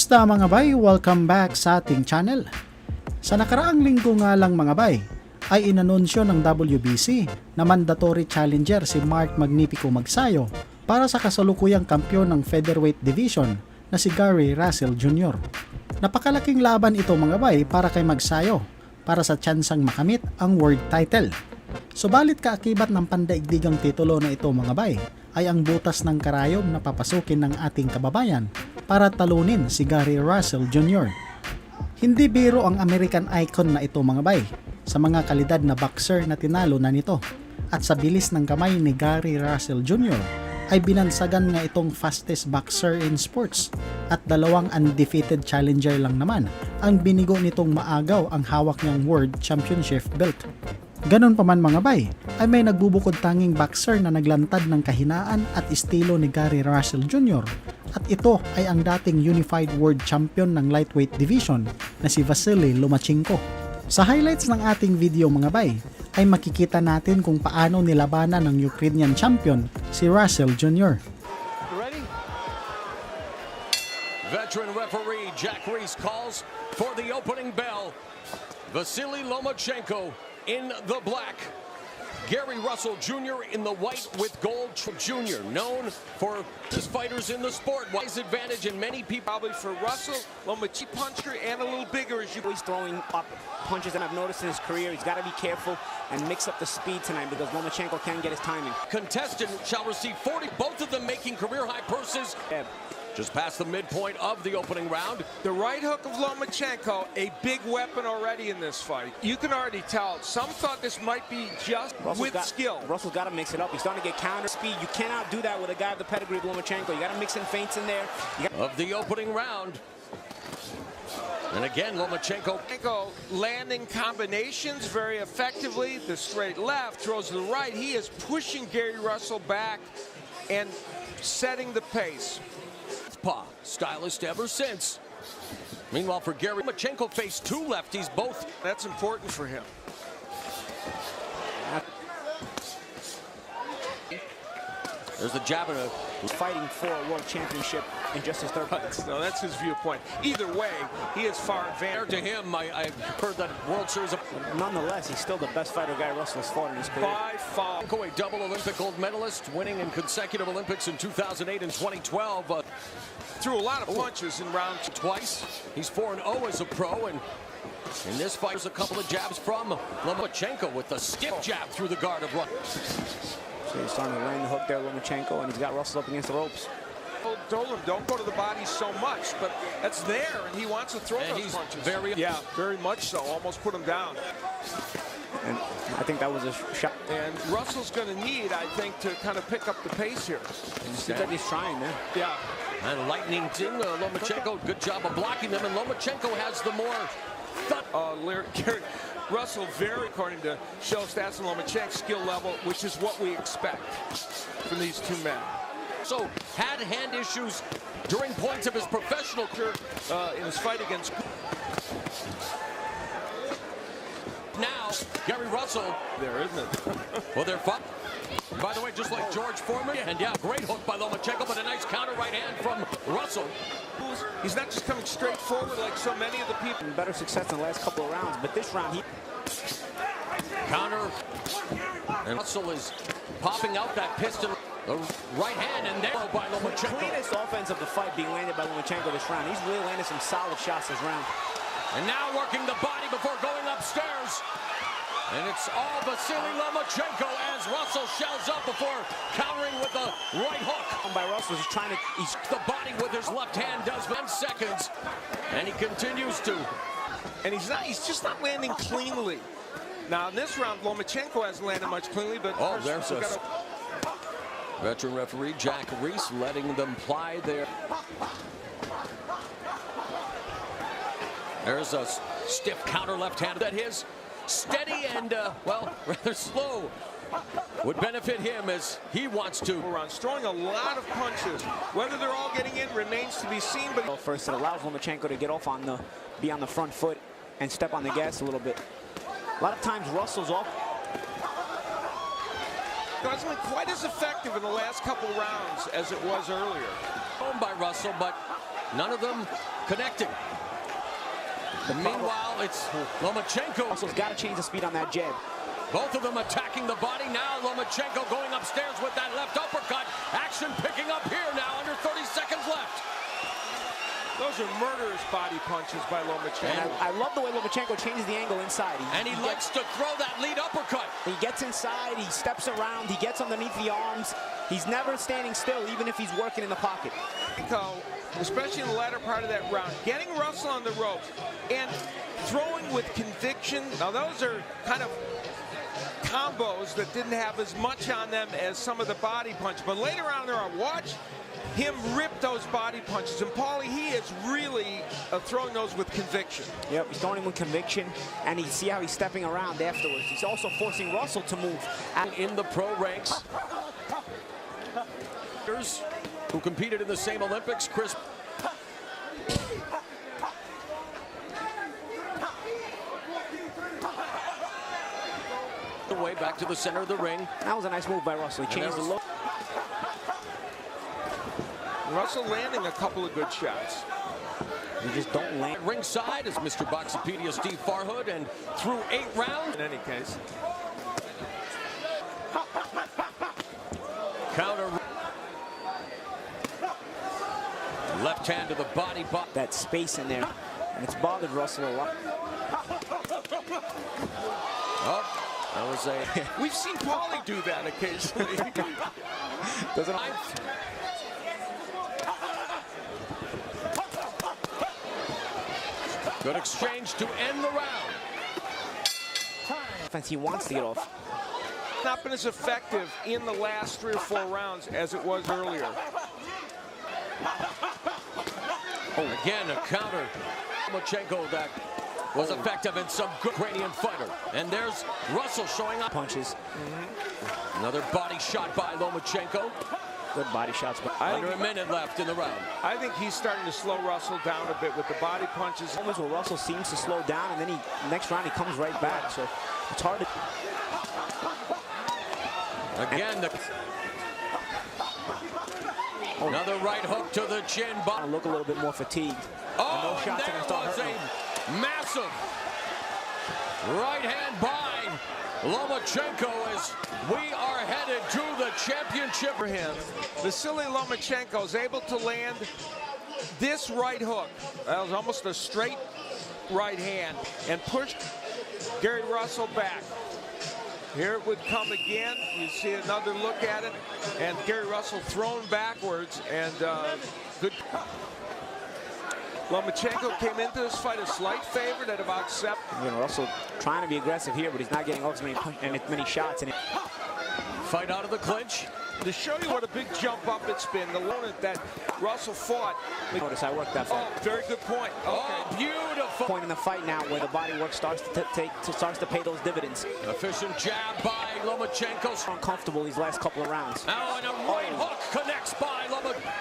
Kamusta mga bay? Welcome back sa ating channel. Sa nakaraang linggo nga lang mga bay, ay inanunsyo ng WBC na mandatory challenger si Mark Magnifico MAGSAYO para sa kasalukuyang kampyon ng featherweight division na si Gary Russell Jr. Napakalaking laban ito mga bay para kay MAGSAYO para sa tsansang makamit ang world title. Subalit kaakibat ng pandaigdigang titulo na ito mga bay ay ang butas ng karayom na papasukin ng ating kababayan para talunin si Gary Russell Jr. Hindi biro ang American icon na ito mga bay sa mga kalidad na boxer na tinalo na nito, at sa bilis ng kamay ni Gary Russell Jr. ay binansagan nga itong fastest boxer in sports, at dalawang undefeated challenger lang naman ang binigo nitong maagaw ang hawak niyang world championship belt. Ganon pa man mga bay, ay may nagbubukod tanging boxer na naglantad ng kahinaan at estilo ni Gary Russell Jr. at ito ay ang dating unified world champion ng lightweight division na si Vasily Lomachenko. Sa highlights ng ating video mga bay, ay makikita natin kung paano nilabanan ng Ukrainian champion si Russell Jr. Ready? Veteran referee Jack Reese calls for the opening bell. Vasily Lomachenko in the black, Gary Russell Jr. in the white with gold. Jr. known for his fighters in the sport. Wise advantage in many people. Probably for Russell, Lomachenko puncher and a little bigger as you. He's throwing up punches, and I've noticed in his career he's got to be careful and mix up the speed tonight because Lomachenko can get his timing. Contestant shall receive 40, both of them making career high purses. Yeah. Just past the midpoint of the opening round. The right hook of Lomachenko, a big weapon already in this fight. You can already tell. Some thought this might be just skill. Russell's got to mix it up. He's starting to get counter speed. You cannot do that with a guy of the pedigree of Lomachenko. You got to mix in feints in there. Of the opening round. And again, Lomachenko landing combinations very effectively. The straight left, throws to the right. He is pushing Gary Russell back and setting the pace. Stylist ever since. Meanwhile, for Gary, Lomachenko faced two lefties, both. That's important for him. There's the jab and a fighting for a world championship in just his third fight. No, that's his viewpoint. Either way, he is far advanced. To him, I heard that World Series of... Nonetheless, he's still the best fighter Gary Russell has fought in his career. By far. A double Olympic gold medalist, winning in consecutive Olympics in 2008 and 2012. Threw a lot of punches in round twice. He's 4-0 as a pro, and in this fight, there's a couple of jabs from Lomachenko with a stiff jab through the guard of Russell. So he's starting to land the hook there, Lomachenko, and he's got Russell up against the ropes. Told him don't go to the body so much, but that's there, and he wants to throw those punches. Very much so. Almost put him down. And I think that was a shot. And Russell's going to need, I think, to kind of pick up the pace here. It seems like he's trying, man. Yeah. And lightning thing, Lomachenko, good job of blocking them, and Lomachenko has the more Gary Russell, very, according to show stats, and Lomachenko's skill level, which is what we expect from these two men. So, had hand issues during points of his professional career in his fight against. Now, Gary Russell. There, isn't it? Well, they're fun. By the way, just like George Foreman, and yeah, great hook by Lomachenko, but a nice counter right hand from Russell. He's not just coming straight forward like so many of the people. Better success in the last couple of rounds, but this round he... Counter. And Russell is popping out that piston. The right hand, and there by Lomachenko. Cleanest offense of the fight being landed by Lomachenko this round. He's really landed some solid shots this round. And now working the body before going upstairs. And it's all Vasily Lomachenko as Russell shells up before countering with a right hook. By Russell, he's trying to... He's the body with his left hand, does 10 seconds. And he continues to. And he's just not landing cleanly. Now, in this round, Lomachenko hasn't landed much cleanly, but... Oh, there's a... Veteran referee Jack Reese letting them ply their... There's a stiff counter left hand that his steady and, well, rather slow would benefit him as he wants to. Throwing a lot of punches. Whether they're all getting in remains to be seen. But first, it allows Lomachenko to get off on the, be on the front foot and step on the gas a little bit. A lot of times, Russell's off. It wasn't quite as effective in the last couple rounds as it was earlier. Home by Russell, but None of them connecting. Meanwhile, it's Lomachenko. Russell's got to change the speed on that jab. Both of them attacking the body. Now Lomachenko going upstairs with that left uppercut. Action picking up here now, under 30 seconds left. Those are murderous body punches by Lomachenko. And I love the way Lomachenko changes the angle inside. He likes to throw that lead uppercut. He gets inside, he steps around, he gets underneath the arms. He's never standing still, even if he's working in the pocket. Especially in the latter part of that round, getting Russell on the ropes and throwing with conviction. Now those are kind of combos that didn't have as much on them as some of the body punch. But later on there, I watched him rip those body punches. And Paulie, he is really throwing those with conviction. Yep, he's throwing them with conviction, and you see how he's stepping around afterwards. He's also forcing Russell to move. In the pro ranks, who competed in the same Olympics, Chris. The way back to the center of the ring. That was a nice move by Russell. He changed the look. Russell landing a couple of good shots. You just don't land. Ringside is Mr. Boxopedia Steve Farhood, and through 8 rounds. In any case. Counter. Left hand to the body. That space in there, and it's bothered Russell a lot. Oh, that was a. We've seen Paulie do that occasionally. Doesn't Good exchange to end the round. offense he wants to get off. Not been as effective in the last 3 or 4 rounds as it was earlier. Oh, again, a counter. Lomachenko that was effective in some good Ukrainian fighter. And there's Russell showing up. Punches. Another body shot by Lomachenko. Good body shots. But Under a minute left in the round. I think he's starting to slow Russell down a bit with the body punches. moments where Russell seems to slow down, and then next round he comes right back. So it's hard to. Again, another right hook to the chin. Look a little bit more fatigued. Oh, no shots there are gonna start was hurting a massive right hand by Lomachenko as we are headed to the championship. For him, Vasily Lomachenko is able to land this right hook. That was almost a straight right hand and pushed Gary Russell back. Here it would come again. You see another look at it, and Gary Russell thrown backwards, and good. Lomachenko came into this fight a slight favorite at about 7. You know, Russell trying to be aggressive here, but he's not getting as many shots in it. Fight out of the clinch. To show you what a big jump up it's been, the opponent that Russell fought. Notice I worked that fight. Oh, very good point. Oh, beautiful. Point in the fight now where the body work starts to pay those dividends. Efficient jab by Lomachenko. Uncomfortable these last couple of rounds. Now, and a right hook connects by Lomachenko.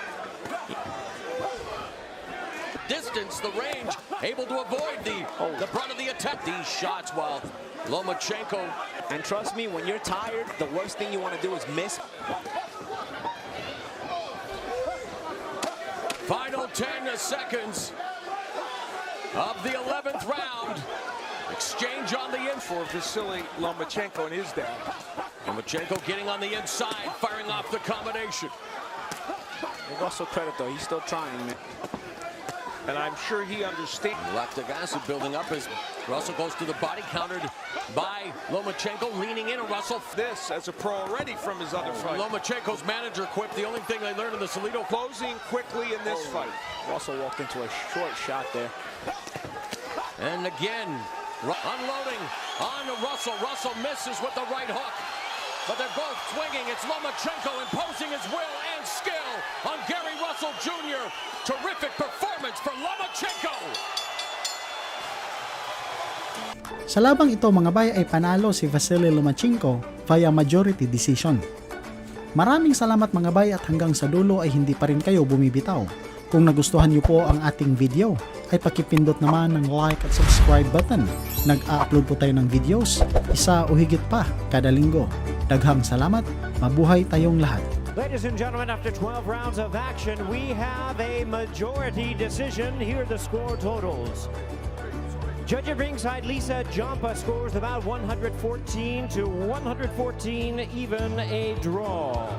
Distance, the range, able to avoid the brunt of the attack. These shots while Lomachenko. And trust me, when you're tired, the worst thing you want to do is miss. Final 10 seconds of the 11th round. Exchange on the in for Vasily Lomachenko and his dad. Lomachenko getting on the inside, firing off the combination. Give Russell credit though, he's still trying, man. And I'm sure he understands. Lactic acid building up as Russell goes to the body, countered by Lomachenko, leaning in, and Russell. This as a pro already from his other fight. Lomachenko's manager quipped the only thing they learned in the Salido. Closing quickly in this fight. Russell walked into a short shot there. And again, unloading on Russell. Russell misses with the right hook. But they're both swinging. It's Lomachenko imposing his will and skill on Gary Russell Jr. Terrific performance for Lomachenko. Sa labang ito mga bay ay panalo si Vasily Lomachenko via majority decision. Maraming salamat mga bay at hanggang sa dulo ay hindi pa rin kayo bumibitaw. Kung nagustuhan niyo po ang ating video ay pakipindot naman ng like at subscribe button. Nag-a-upload po tayo ng videos, isa o higit pa kada linggo. Daghang salamat, mabuhay tayong lahat. Ladies and gentlemen, after 12 rounds of action, we have a majority decision. Here are the score totals. Judge at ringside, Lisa Jampa scores about 114 to 114, even a draw.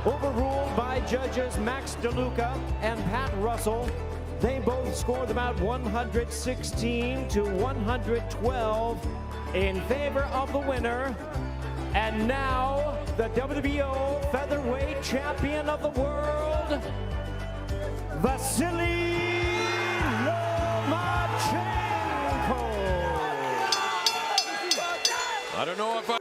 Overruled by judges Max DeLuca and Pat Russell. They both scored about 116 to 112 in favor of the winner. And now, the WBO featherweight champion of the world, Vasily Lomachenko. I don't know if I